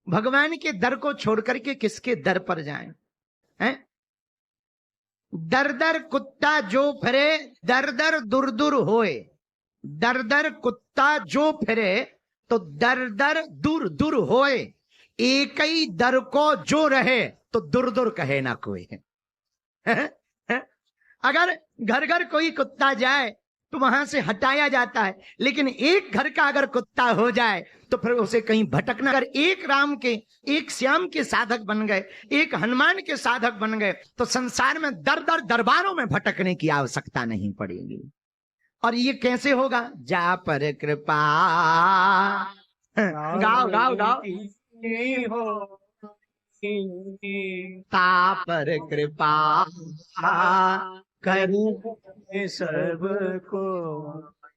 भगवान के दर को छोड़ करके किसके दर पर जाएं? हैं? दर दर कुत्ता जो फिरे दर दर दूर दूर होए। दर दर कुत्ता जो फिरे तो दर दर दूर दूर होए। एक ही दर को जो रहे तो दूर दूर कहे ना कोई। अगर घर घर कोई कुत्ता जाए तो वहां से हटाया जाता है, लेकिन एक घर का अगर कुत्ता हो जाए तो फिर उसे कहीं भटकना। अगर एक राम के, एक श्याम के साधक बन गए, एक हनुमान के साधक बन गए तो संसार में दर दर दरबारों में भटकने की आवश्यकता नहीं पड़ेगी। और ये कैसे होगा? जा पर कृपा। गाओ गाओ गाओ। ता पर कृपा करूं सबको।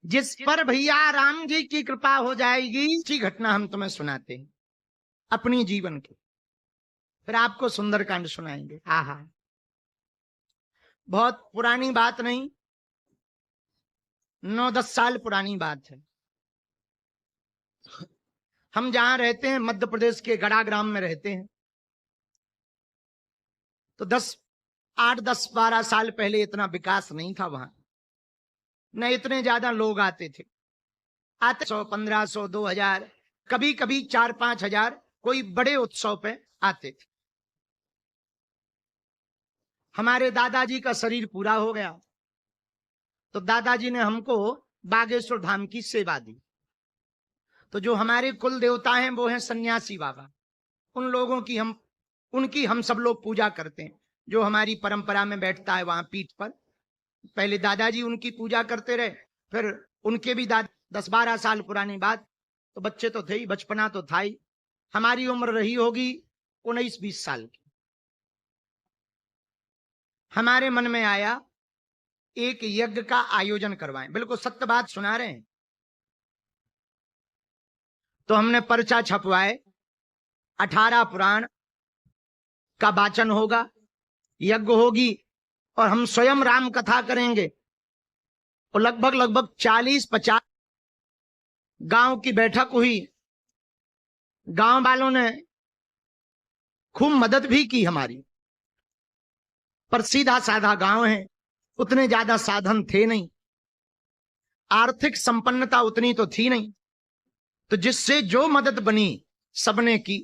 जिस पर भैया राम जी की कृपा हो जाएगी, अच्छी घटना हम तुम्हें सुनाते हैं अपनी जीवन की, फिर आपको सुंदरकांड सुनाएंगे। आहा, बहुत पुरानी बात नहीं, 9-10 साल पुरानी बात है। हम जहां रहते हैं मध्य प्रदेश के गढ़ा ग्राम में रहते हैं, तो 8-10-12 साल पहले इतना विकास नहीं था वहां, न इतने ज्यादा लोग आते थे। आते 100, 1500, 2000, कभी कभी 4-5 हजार कोई बड़े उत्सव पे आते थे। हमारे दादाजी का शरीर पूरा हो गया तो दादाजी ने हमको बागेश्वर धाम की सेवा दी। तो जो हमारे कुल देवता हैं वो हैं सन्यासी बाबा। उन लोगों की उनकी हम सब लोग पूजा करते हैं। जो हमारी परंपरा में बैठता है वहां पीठ पर, पहले दादाजी उनकी पूजा करते रहे, फिर उनके भी 10-12 साल पुरानी बात, तो बच्चे तो थे ही, बचपना तो था ही, हमारी उम्र रही होगी 19-20 साल की। हमारे मन में आया एक यज्ञ का आयोजन करवाएं। बिल्कुल सत्य बात सुना रहे हैं। तो हमने पर्चा छपवाए, 18 पुराण का वाचन होगा, यज्ञ होगी और हम स्वयं राम कथा करेंगे। और लगभग 40-50 गांव की बैठक हुई। गांव वालों ने खूब मदद भी की हमारी, पर सीधा साधा गांव है, उतने ज्यादा साधन थे नहीं, आर्थिक संपन्नता उतनी तो थी नहीं, तो जिससे जो मदद बनी सबने की।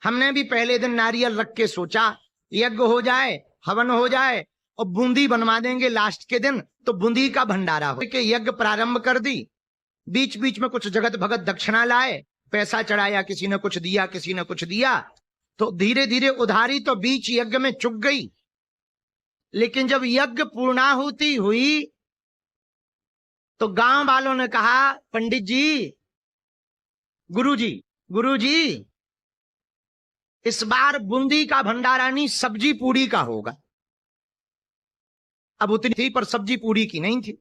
हमने भी पहले दिन नारियल रख के सोचा यज्ञ हो जाए, हवन हो जाए और बूंदी बनवा देंगे लास्ट के दिन, तो बूंदी का भंडारा हो के यज्ञ प्रारंभ कर दी। बीच बीच में कुछ जगत भगत दक्षिणा लाए, पैसा चढ़ाया, किसी ने कुछ दिया, किसी ने कुछ दिया, तो धीरे धीरे उधारी तो बीच यज्ञ में चुक गई। लेकिन जब यज्ञ पूर्णाहुति हुई तो गांव वालों ने कहा, पंडित जी, गुरुजी, इस बार बूंदी का भंडारा नहीं, सब्जी पूड़ी का होगा। अब उतनी थी पर सब्जी पूड़ी की नहीं थी।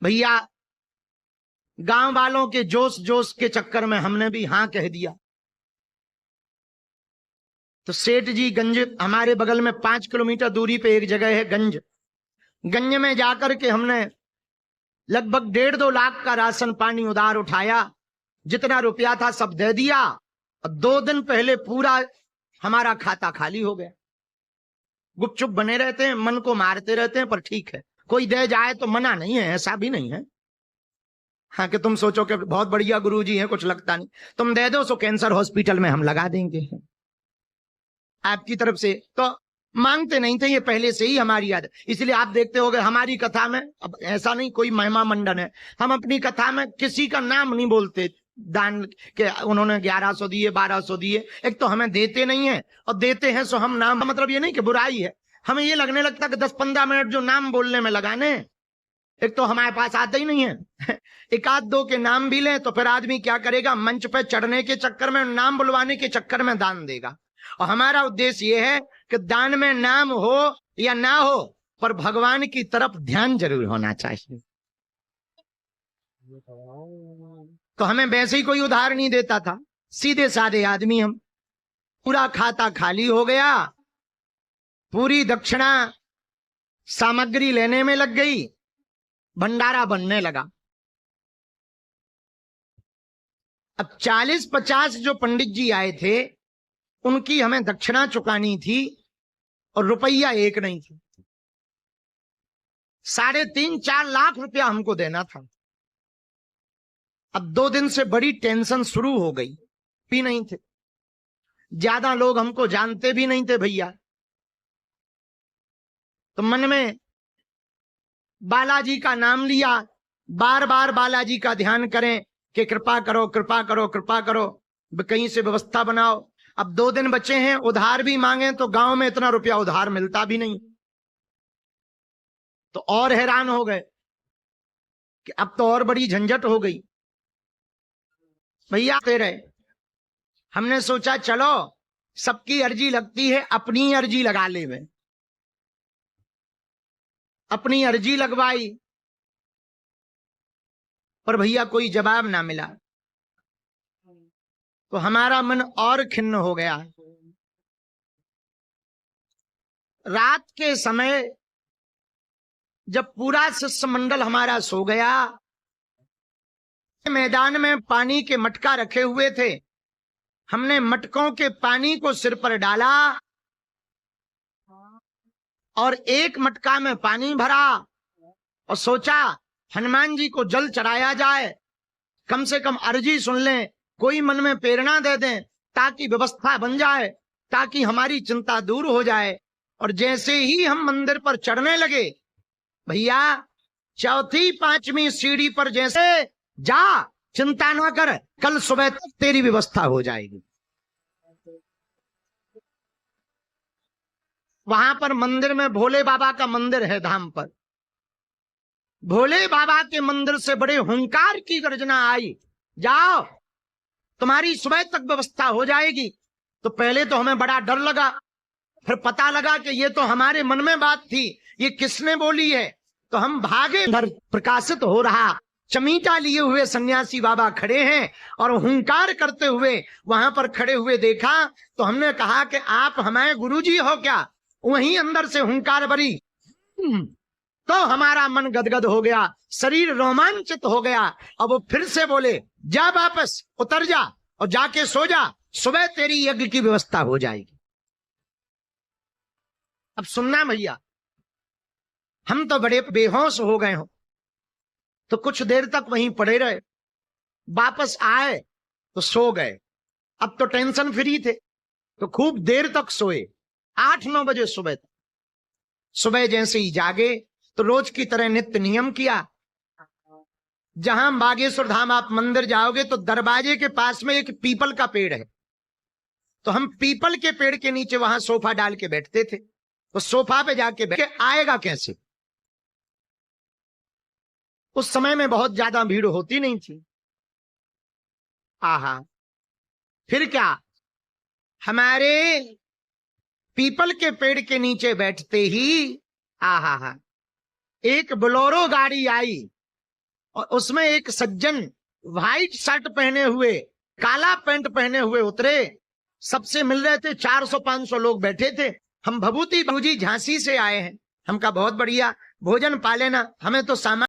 भैया गांव वालों के जोश जोश के चक्कर में हमने भी हां कह दिया। तो सेठ जी गंज, हमारे बगल में 5 किलोमीटर दूरी पे एक जगह है गंज में जाकर के हमने लगभग 1.5-2 लाख का राशन पानी उधार उठाया। जितना रुपया था सब दे दिया और 2 दिन पहले पूरा हमारा खाता खाली हो गया। गुपचुप बने रहते हैं, मन को मारते रहते हैं, पर ठीक है, कोई दे जाए तो मना नहीं है, ऐसा भी नहीं है। हाँ कि तुम सोचो कि बहुत बढ़िया गुरुजी है, कुछ लगता नहीं, तुम दे दो सो कैंसर हॉस्पिटल में हम लगा देंगे आपकी तरफ से। तो मांगते नहीं थे, ये पहले से ही हमारी आदत। इसलिए आप देखते होगे हमारी कथा में, अब ऐसा नहीं कोई महिमा मंडन है, हम अपनी कथा में किसी का नाम नहीं बोलते दान के उन्होंने 1100 दिए, 1200 दिए। एक तो हमें देते नहीं है, और देते हैं सो हम नाम, मतलब ये नहीं कि बुराई है, हमें ये लगने लगता कि 10-15 मिनट जो नाम बोलने में लगाने, एक तो हमारे पास आते ही नहीं है। 1-2 के नाम भी लें तो फिर आदमी क्या करेगा, मंच पे चढ़ने के चक्कर में, नाम बुलवाने के चक्कर में दान देगा। और हमारा उद्देश्य ये है कि दान में नाम हो या ना हो, पर भगवान की तरफ ध्यान जरूर होना चाहिए। तो हमें वैसे ही कोई उधार नहीं देता था, सीधे साधे आदमी हम। पूरा खाता खाली हो गया, पूरी दक्षिणा सामग्री लेने में लग गई, भंडारा बनने लगा। अब 40-50 जो पंडित जी आए थे उनकी हमें दक्षिणा चुकानी थी और रुपया एक नहीं थी। 3.5-4 लाख रुपया हमको देना था। अब 2 दिन से बड़ी टेंशन शुरू हो गई। भी नहीं थे, ज्यादा लोग हमको जानते भी नहीं थे भैया। तो मन में बालाजी का नाम लिया, बार बार बालाजी का ध्यान करें कि कृपा करो कृपा करो कृपा करो, कहीं से व्यवस्था बनाओ। अब 2 दिन बचे हैं, उधार भी मांगे तो गांव में इतना रुपया उधार मिलता भी नहीं। तो और हैरान हो गए कि अब तो और बड़ी झंझट हो गई भैया तेरे। हमने सोचा चलो सबकी अर्जी लगती है, अपनी अर्जी लगा ले। में अपनी अर्जी लगवाई पर भैया कोई जवाब ना मिला। तो हमारा मन और खिन्न हो गया। रात के समय जब पूरा शिष्य मंडल हमारा सो गया, मैदान में पानी के मटका रखे हुए थे, हमने मटकों के पानी को सिर पर डाला और एक मटका में पानी भरा और सोचा हनुमान जी को जल चढ़ाया जाए, कम से कम अर्जी सुन लें, कोई मन में प्रेरणा दे दें ताकि व्यवस्था बन जाए, ताकि हमारी चिंता दूर हो जाए। और जैसे ही हम मंदिर पर चढ़ने लगे भैया, 4-5वीं सीढ़ी पर जैसे जा, चिंता ना कर, कल सुबह तक तेरी व्यवस्था हो जाएगी। वहां पर मंदिर में भोले बाबा का मंदिर है धाम पर। भोले बाबा के मंदिर से बड़े हुंकार की गर्जना आई, जाओ तुम्हारी सुबह तक व्यवस्था हो जाएगी। तो पहले तो हमें बड़ा डर लगा, फिर पता लगा कि ये तो हमारे मन में बात थी, ये किसने बोली है। तो हम भागे, घर प्रकाशित हो रहा, चमीटा लिए हुए सन्यासी बाबा खड़े हैं और हुंकार करते हुए वहां पर खड़े हुए देखा। तो हमने कहा कि आप हमारे गुरुजी हो क्या? वहीं अंदर से हुंकार भरी। तो हमारा मन गदगद हो गया, शरीर रोमांचित हो गया। अब वो फिर से बोले, जा वापस उतर जा और जाके सो जा, सुबह तेरी यज्ञ की व्यवस्था हो जाएगी। अब सुनना भैया, हम तो बड़े बेहोश हो गए हो। तो कुछ देर तक वहीं पड़े रहे, वापस आए तो सो गए। अब तो टेंशन फ्री थे तो खूब देर तक सोए, 8-9 बजे सुबह तक। सुबह जैसे ही जागे तो रोज की तरह नित्य नियम किया। जहां बागेश्वर धाम आप मंदिर जाओगे तो दरवाजे के पास में एक पीपल का पेड़ है, तो हम पीपल के पेड़ के नीचे वहां सोफा डाल के बैठते थे। तो सोफा पे जाके बैठ के आएगा कैसे? उस समय में बहुत ज्यादा भीड़ होती नहीं थी। आहा, फिर क्या, हमारे पीपल के पेड़ के नीचे बैठते ही आहा, एक बोलेरो गाड़ी आई और उसमें एक सज्जन व्हाइट शर्ट पहने हुए, काला पैंट पहने हुए उतरे। सबसे मिल रहे थे, 400-500 लोग बैठे थे। हम भभूति बाबूजी झांसी से आए हैं। हम कहा बहुत बढ़िया, भोजन पा लेना, हमें तो सामान